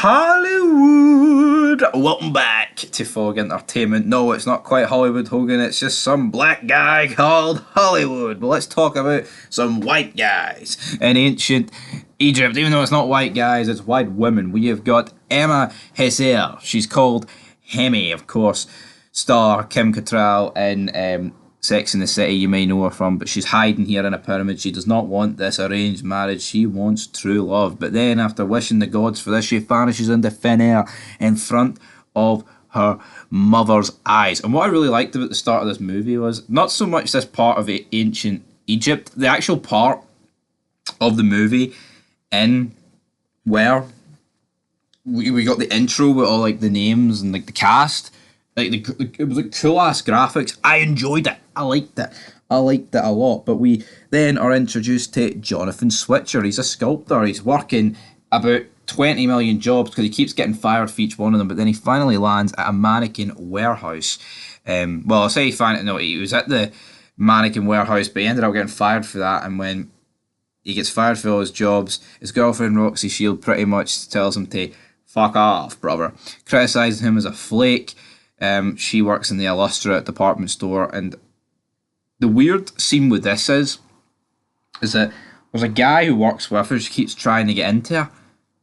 Hollywood! Welcome back to Fog Entertainment. No, it's not quite Hollywood, Hogan. It's just some black guy called Hollywood. But let's talk about some white guys in ancient Egypt. Even though it's not white guys, it's white women. We have got Emma Hesser. She's called Emmy, of course. Star Kim Cattrall in Sex in the City, you may know her from, but she's hiding here in a pyramid. She does not want this arranged marriage. She wants true love. But then, after wishing the gods for this, she vanishes into thin air in front of her mother's eyes. And what I really liked about the start of this movie was not so much this part of ancient Egypt, the actual part of the movie in where we got the intro with all like the names and like the cast. Like it was like cool ass graphics. I enjoyed it. I liked it a lot. But we then are introduced to Jonathan Switcher. He's a sculptor. He's working about 20 million jobs because he keeps getting fired for each one of them. But then he finally lands at a mannequin warehouse. Well, I'll say he was at the mannequin warehouse, but he ended up getting fired for that. And when he gets fired for all his jobs, his girlfriend Roxy Shield pretty much tells him to fuck off, brother. Criticising him as a flake. She works in the Illustrate department store, and the weird scene with this is that there's a guy who works with her, she keeps trying to get into her,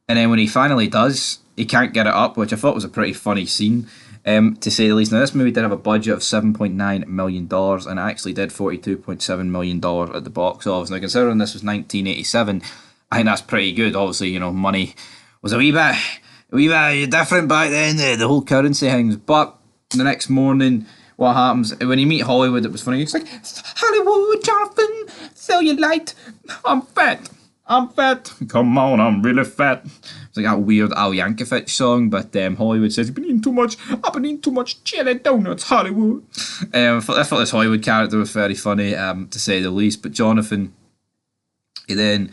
and then when he finally does, he can't get it up, which I thought was a pretty funny scene, to say the least. Now, this movie did have a budget of $7.9 million, and it actually did $42.7 million at the box office. Now, considering this was 1987, I think that's pretty good. Obviously, money was a wee bit different back then, the whole currency things, but the next morning, what happens when you meet Hollywood? It was funny. It's like, Hollywood, Jonathan, fill your light. I'm fat. Come on, I'm really fat. It's like that weird Al Yankovic song, but Hollywood says, I've been eating too much jelly donuts, Hollywood. I thought this Hollywood character was very funny, to say the least. But Jonathan, he then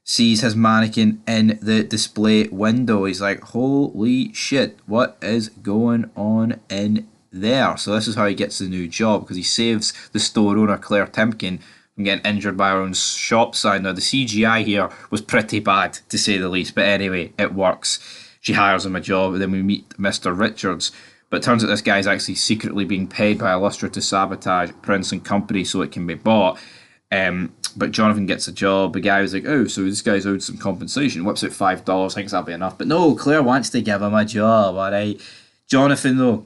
sees his mannequin in the display window. He's like, holy shit, what is going on in there? So this is how he gets the new job, because he saves the store owner Claire Timpkin from getting injured by her own shop sign. Now the CGI here was pretty bad, to say the least, but anyway, it works. She hires him a job, and then we meet Mr. Richards. But it turns out this guy's actually secretly being paid by Illustrator to sabotage Prince and Company so it can be bought. But Jonathan gets a job. The guy was like, oh, so this guy's owed some compensation. Whips out $5, thinks that'll be enough. But no, Claire wants to give him a job, alright? Jonathan, though,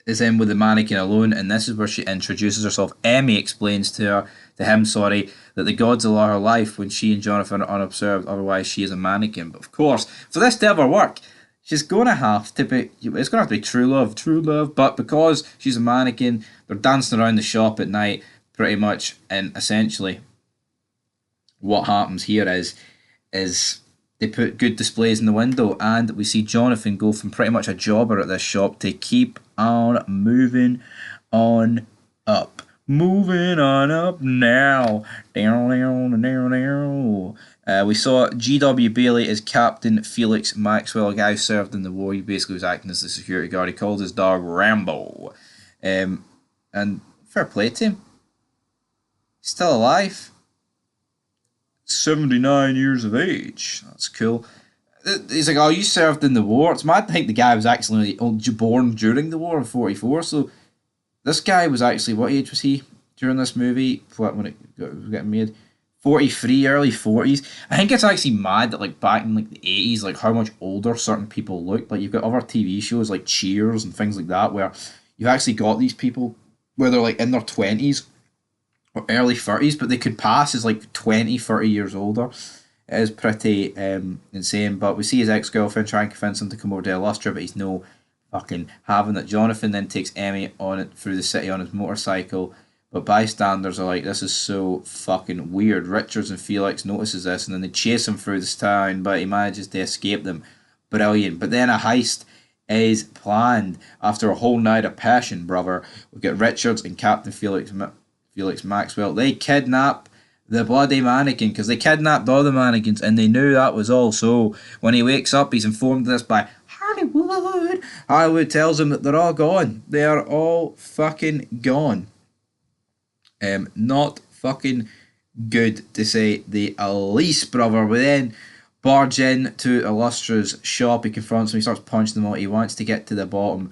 is in with the mannequin alone, and this is where she introduces herself. Emmy explains to him, that the gods allow her life when she and Jonathan are unobserved, otherwise she is a mannequin. But of course, for this to ever work, she's going to have to be, it's going to have to be true love, but because she's a mannequin, they're dancing around the shop at night, pretty much, and essentially what happens here is they put good displays in the window, and we see Jonathan go from pretty much a jobber at this shop to keep on moving on up. Moving on up now. We saw G.W. Bailey as Captain Felix Maxwell, a guy who served in the war. He basically was acting as the security guard. He called his dog Rambo. And fair play to him. Still alive. 79 years of age. That's cool. He's like, oh, you served in the war. It's mad to think the guy was actually born during the war in 44. So this guy was actually, what age was he during this movie? When it was getting made? 43, early 40s. I think it's actually mad that like back in like the 80s, like how much older certain people looked. Like you've got other TV shows like Cheers and things like that where you've actually got these people where they're like in their 20s or early 30s, but they could pass as like 20, 30 years older. It is pretty insane. But we see his ex-girlfriend try and convince him to come over to Illustra, but he's no fucking having it. Jonathan then takes Emmy on it through the city on his motorcycle, but bystanders are like, this is so fucking weird. Richards and Felix notices this, and then they chase him through this town, but he manages to escape them. Brilliant. But then a heist is planned after a whole night of passion, brother. We've got Richards and Captain Felix Maxwell. They kidnap the bloody mannequin, because they kidnapped all the mannequins and they knew that was all. So when he wakes up, he's informed of this by Hollywood. Hollywood tells him that they're all gone. They are all fucking gone. Not fucking good, to say the least, brother. We then barge in to Illustra's shop. He confronts him. He starts punching them out. He wants to get to the bottom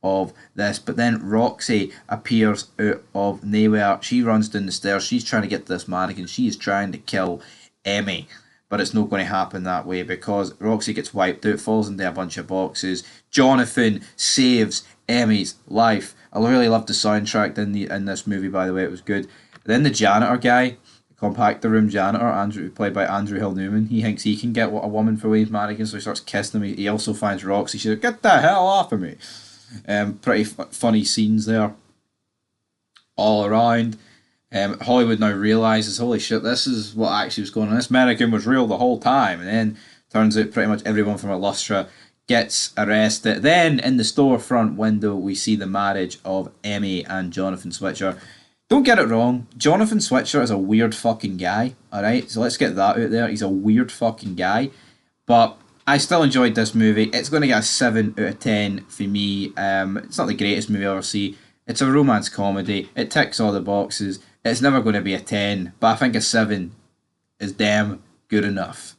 of this, but then Roxy appears out of nowhere. She runs down the stairs. She's trying to get to this mannequin. She is trying to kill Emmy, but it's not going to happen that way because Roxy gets wiped out, falls into a bunch of boxes. Jonathan saves Emmy's life. I really loved the soundtrack in this movie, by the way. It was good. Then the janitor guy, compactor room janitor, Andrew, played by Andrew Hill Newman, he thinks he can get a woman for Wayne's mannequin, so he starts kissing him. He also finds Roxy. She's like, "Get the hell off of me!" Pretty funny scenes there all around. Hollywood now realizes, holy shit, this is what actually was going on. This mannequin was real the whole time, and then turns out pretty much everyone from Illustra gets arrested. Then in the storefront window, we see the marriage of Emmy and Jonathan Switcher. Don't get it wrong, Jonathan Switcher is a weird fucking guy, alright? So let's get that out there. He's a weird fucking guy. But I still enjoyed this movie. It's going to get a 7 out of 10 for me. It's not the greatest movie I've ever seen. It's a romance comedy. It ticks all the boxes. It's never going to be a 10, but I think a 7 is damn good enough.